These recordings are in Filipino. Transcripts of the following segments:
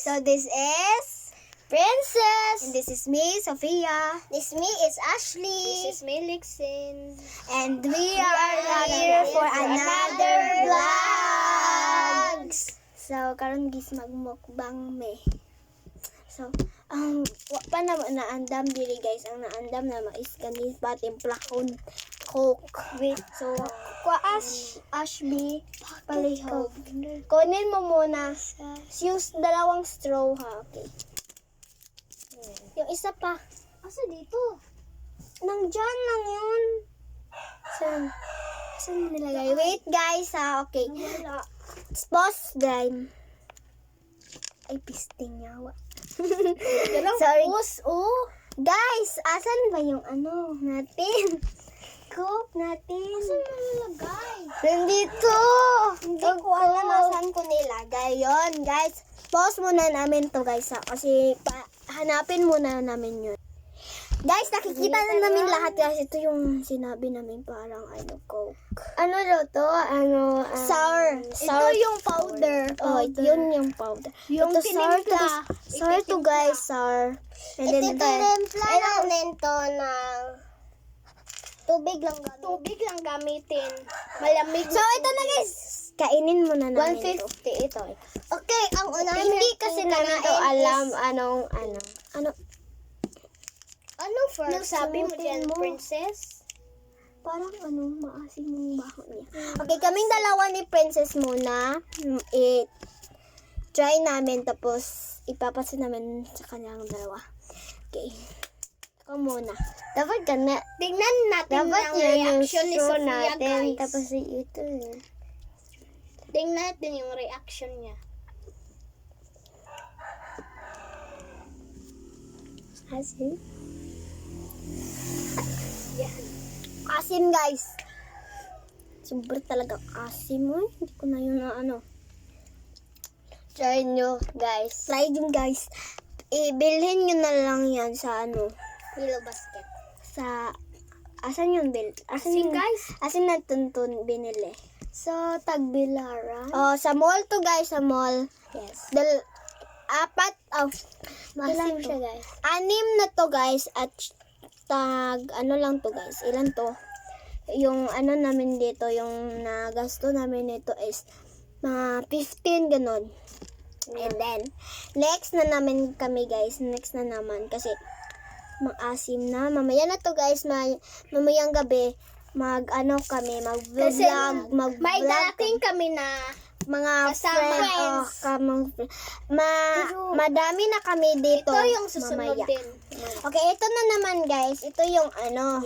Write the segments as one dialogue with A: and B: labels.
A: So this is
B: Princess.
A: and this is me, Sophia.
B: This me is Ashley.
C: This is Melixin.
A: And we are here for another vlogs. So karon gis magmukbang me. So wa pa na naandam diri guys. Ang naandam na mais kanis ba timplahon coke with so Ashby palihog. Kunin mo muna. Use dalawang straw ha. Okay. Yung isa pa.
C: Asa dito?
A: Nandyan lang yun. Saan nilagay? Wait guys ha. Okay.
C: Wala.
A: Pause time. Ay, pisting yawa.
C: Dalang
A: Sorry.
C: pus, oh.
A: Guys, asan ba yung ano natin? Cook natin.
C: Saan mo nilagay?
A: Nandito. Hindi ko alam asan ko nilagay yon guys. Pause muna namin to guys ha. Kasi hanapin muna namin yun. Guys, nakikita na namin lahat guys. Ito yung sinabi namin parang Coke. Ano daw to? Sour.
C: Ito yung powder.
A: Oh, yun yung powder.
C: Yung
A: ito sour to,
C: tinimpla.
A: sour to guys, sour. And then ito,
B: natin to ng tubig lang gamit.
C: Tubig lang gamitin. Malamig.
A: so ito na guys. Kainin muna namin ito.
C: 150 ito.
B: Okay, ang unahin
A: Hindi
B: natin
A: kasi namin to
B: kanain
A: alam
B: is-
A: ano
B: first?
C: Nagsabi mo
A: Susutin
C: dyan,
A: mo.
C: princess?
A: parang maasim yung baho niya. Okay, kaming dalawa ni Princess muna. Try namin tapos ipapasa namin sa kanyang dalawa. Okay. Ako muna. Dapat na.
C: Tingnan natin
A: Dapat
C: ang
A: yun yung
C: reaction ni
A: straw
C: Sophia,
A: natin.
C: guys.
A: Tapos ito.
C: Tingnan natin yung reaction niya.
A: Asim.
C: Yan.
A: Asim guys. Super talaga asim. Hindi ko na yun na Try nyo guys. Try din guys. Ibilhin nyo na lang yan sa
C: Willow basket.
A: sa asan yung
C: Asin,
A: yung
C: guys.
A: asin na tuntun binili sa Tagbilaran. Oh, sa mall to guys, sa mall.
C: Yes.
A: Apat
C: Masim
A: to?
C: siya, guys.
A: 6 na to guys at lang to guys. Ilan to? Yung namin dito, yung nagasto namin nito is mga 15 ganun. And then next na naman kami guys. Next na naman kasi mag-asim na. Mamaya na to guys. Mamayang gabi kami
C: Kasi
A: mag-vlog.
C: may darating kami na
A: Mga
C: Kasama.
A: madami na kami dito.
C: ito yung susunod
A: mamaya.
C: din.
A: Okay, ito na naman guys. Ito yung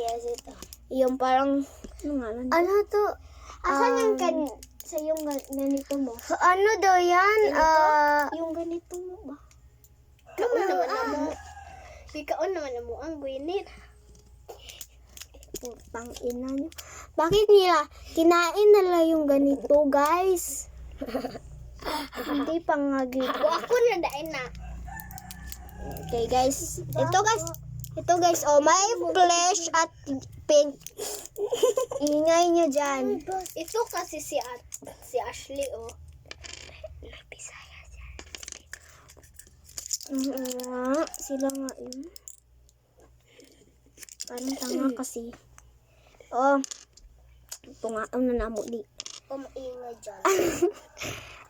C: Yes, ito.
A: yung parang ano to? Asan yung sa yung ganito mo? Ano daw yan? Yung ganito mo ba?
C: Ikaw naman mo. Ikaw naman mo ang gwinit.
A: Putang ina nyo. Bakit nila kinain nila yung ganito guys? Hindi pa nga ganito.
C: Ako na dahil na.
A: Okay guys. Ito guys, oh, may flesh at pink. Ingay nyo dyan.
C: Ito kasi si Ashley, oh.
A: Sila nga yun. Parang tanga kasi. Oh. Tungaon na namo di.
C: Ikaw maingay dyan.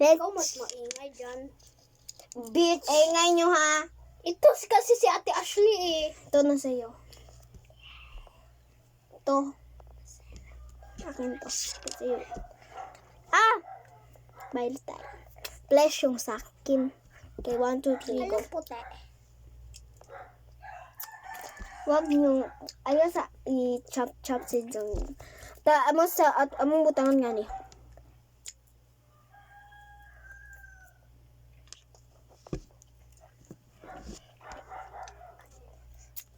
A: Let's
C: Ikaw mas maingay dyan.
A: bitch. Ingay nyo ha.
C: Ito kasi si Ate Ashley, eh.
A: Ito na sa'yo. Ito. Akin to. Ito sa'yo. Bail tayo. Flesh yung sa akin. Okay, 1, 2, 3, go.
C: Anong puti?
A: Wag nyo. Ayaw sa i-chop si Jong. Among butangan nga ni.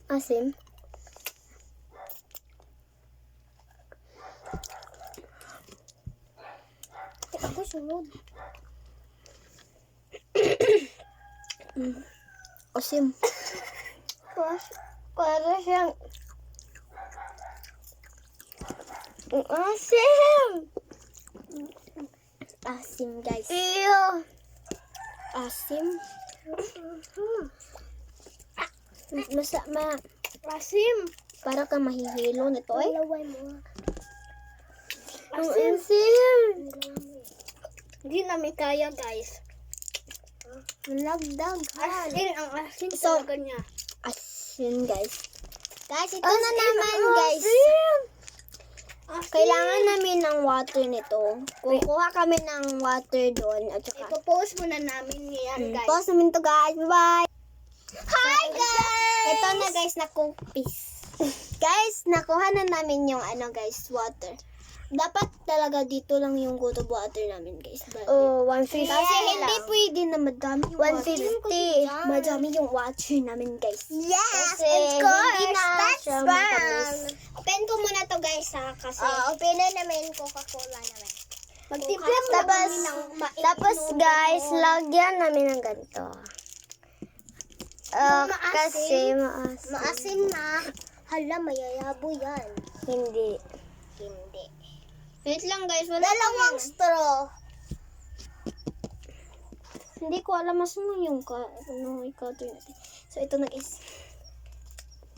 A: Asim.
C: Ako sunod.
A: Asim. Para siyang asim. Asim guys.
C: Ew.
A: Asim.
C: Asim.
A: Para ka mahihilo nito eh.
B: Laway mo.
A: Asim.
C: Hindi namin kaya, guys.
B: Lagdag.
C: Asin, ang asin
A: So,
C: talaga niya.
A: Asin guys.
B: Guys, ito na naman, guys.
A: Kailangan namin ng water nito. Kukuha kami ng water doon. At saka,
C: Ipopost muna namin yan, guys.
A: pause namin to guys. Bye-bye.
B: Hi, guys!
A: Ito na guys, nakupis. Guys, nakuha na namin yung guys, water. Dapat talaga dito lang yung go to water namin guys.
B: Oh, 150.
A: Kasi hindi pwede na madami yung water.
B: 150.
A: Madami yung water namin guys.
B: Yes,
A: Kasi
B: of course.
A: hindi na
B: That's
A: siya
B: fun.
A: matamis. Open ko muna to guys ha, kasi
B: Openan namin Coca-Cola naman.
C: Magtimpla muna
A: Tapos,
C: kami ng mainit.
A: tapos guys, lagyan namin ng ganito. Kasi maasim.
B: Maasim na. Hala, mayayabo yan.
A: Hindi.
B: Hindi.
A: Wait lang guys, wala
B: Dalawang straw.
A: Hindi ko alam mas mo yung i-cutter natin. So ito na guys.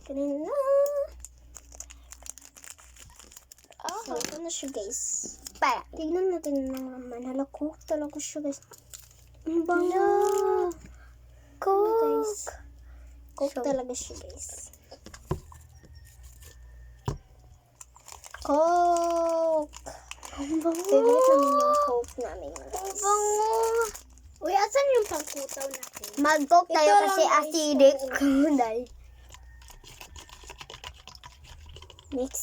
A: Kanina. So ito na siya guys. Tignan natin naman. Hala, cook talaga siya guys. Ang bango. Cook. Cook talaga siya guys. Coke. Ang bango. Favorite namin yung Coke namin. Ang bango.
C: Uy, asan yung pangkutaw natin?
A: Mag-coke tayo
B: Ito
A: kasi
B: lang, guys.
A: acidic. Dahil. Mix.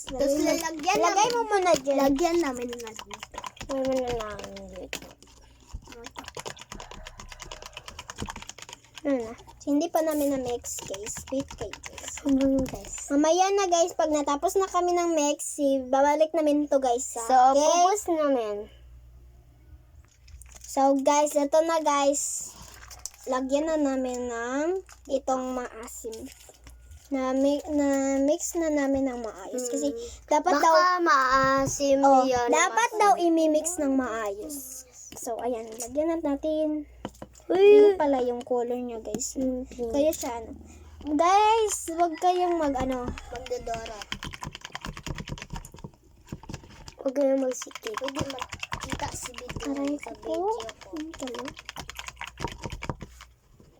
C: Tapos lalagyan
A: Lagay mo muna dyan.
C: Lagyan namin ng natin.
A: Lagay mo na namin dito. Ano na? Hindi pa namin na-mix guys. Wait kayo guys. Guys. Mamaya na guys, pag natapos na kami ng mix, babalik namin to guys. So, ubos namin. So guys, ito na guys. Lagyan na namin ng itong maasim. Na-mix na namin ng maayos. Kasi dapat daw
B: maasim
A: dapat daw imimix ng maayos. So ayan, lagyan na natin. Yun pala yung color niya guys. Kaya siya Guys, wag kayong
B: Magdodora.
A: Huwag kayong magsikip.
B: Pwede makita si Bidyo
A: Aray
B: sa
A: ko.
B: video ko.
A: Ang talo.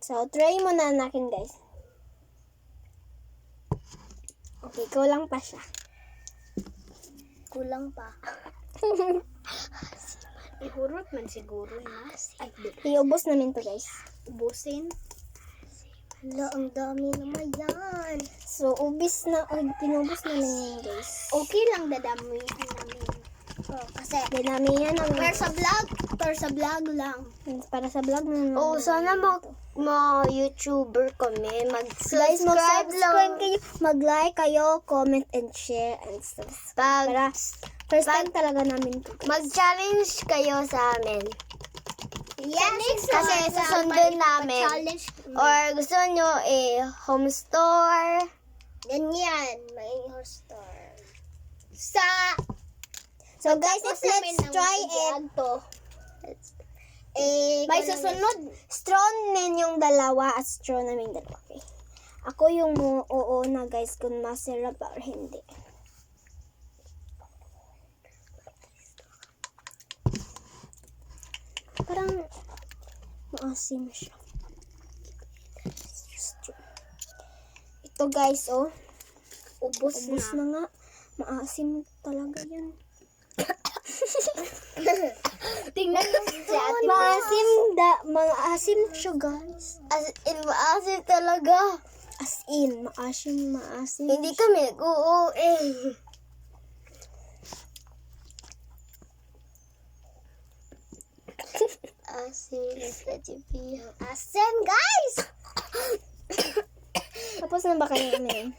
A: So, try mo na natin guys. Okay, kulang pa siya.
B: Kulang pa.
C: Ihurot man siguro na. Ay,
A: Iubos namin to guys.
C: ubusin.
B: Hala, ang dami naman yan.
A: So, pinubos namin yun guys.
C: Okay lang dadamihan namin.
B: Kasi,
A: Dinami yan ang
C: Per sa vlog lang.
A: para sa vlog na
B: sana ma-YouTuber kami.
A: Guys, mag-subscribe kayo, mag-like kayo, comment and share and subscribe. Para first time talaga namin to.
B: Mag-challenge kayo sa amin.
C: Yes,
B: Kasi susundin namin.
C: Challenge.
B: Or gusto nyo home store. Ganyan. May home store.
A: So guys,
C: Tapos
A: let's
C: namin ang
A: try it.
C: i-add to.
B: May
C: May susunod.
A: Straw namin yung dalawa at straw namin dalawa. Okay. Ako yung oo na guys kung masarap or hindi. Parang maasim siya. Ito guys,
C: Ubus
A: ubos
C: na.
A: na nga. Maasim talaga yan.
C: Tingnan mo si ate.
A: Maasim siya guys.
B: As in, maasim talaga.
A: As in, maasim.
B: Hindi kami oo Asim sa TV. Asim, guys!
A: Tapos na ba kayo namin?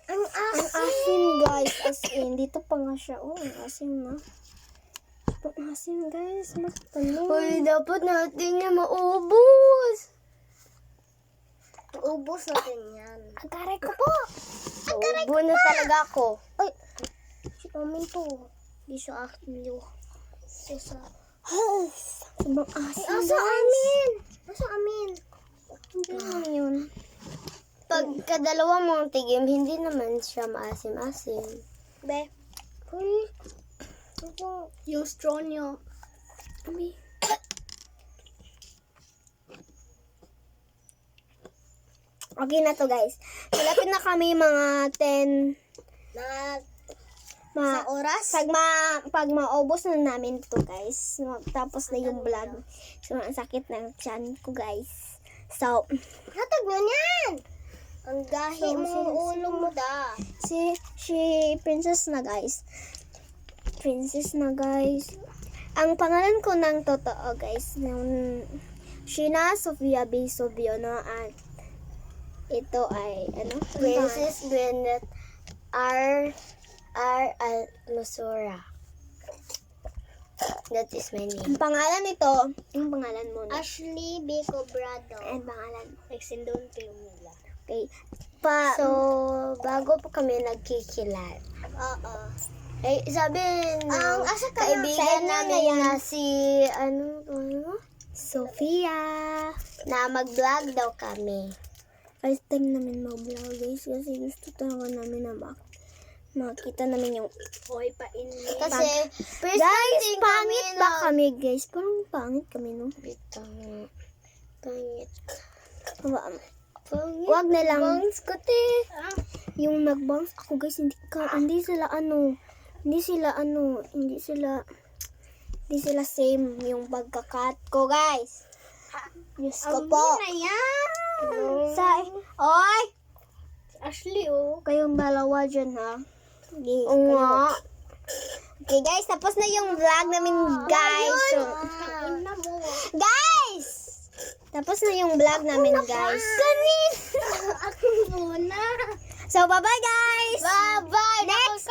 B: Ang
A: Ang asim guys, as in. Dito pa nga siya. Oh, ang asim na. Ang asim guys, matalo.
B: Uy, dapat natin niya maubos. Ubos natin yan.
A: Agaray ko po.
B: Ubo na talaga ako. Ay, si Amin to. Di sa akin yun. Sa
A: Sobrang asim,
B: Asa
A: guys.
B: amin? Asa amin?
A: Hindi lang yun.
B: Pag kadalawa mong tigim, hindi naman siya maasim-asim.
C: Be,
B: Uy,
C: yung straw nyo.
A: Abi. Okay na to, guys. Malapit na kami mga 10
B: Sa oras?
A: pag maubos na namin to, guys. Tapos na yung vlog. So, ang sakit ng tiyan ko, guys. So,
B: Hatag nyo niyan! Ang gahi
A: So,
B: mong ulo mo da.
A: si Princess na, guys. Princess na, guys. Ang pangalan ko ng totoo, guys, ng Sheena Sofia B. Sobiono, at ito ay, ano?
B: Princess Gwyneth R. Almasura. That is my name.
A: Ang pangalan nito, yung pangalan mo na.
C: Ashley B. Cobrado.
A: Ang pangalan mo.
C: Nagsindon kayo nila.
A: Okay.
B: So, bago po kami nagkikilala.
C: Oo.
B: Eh, sabi ng
C: asa ka
B: kaibigan
A: na
B: namin
A: yan?
B: na si, ano,
A: Sofia.
B: na mag-vlog daw kami.
A: First time namin mag-vlog, guys, kasi gusto talaga namin na makita namin yung...
C: Hoy, painit.
B: Kasi, first
A: Guys,
B: time din
A: pangit
B: kami
A: ba kami, guys? Parang pangit kami, no?
B: Bitang. Pangit.
A: Pangit.
B: Pangit.
A: Wag na lang.
B: Bangs ko, te.
A: Yung nag-bounce ako, guys, hindi sila same yung pagkakat ko, guys. Diyos ko po.
C: na yan.
A: Oy!
C: Ashley, oh.
A: Kayong dalawa dyan, ha? Hindi,
B: Oo nga.
A: Okay, guys, tapos na yung vlog namin, guys. So,
C: Ina mo.
A: guys! Tapos na yung vlog namin, guys.
C: Ako muna.
A: So, bye-bye, guys!
B: Bye-bye.
A: Next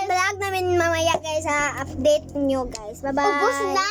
A: vlog namin mamaya, guys, ha? Update nyo, guys. Bye-bye!
B: Ubus na?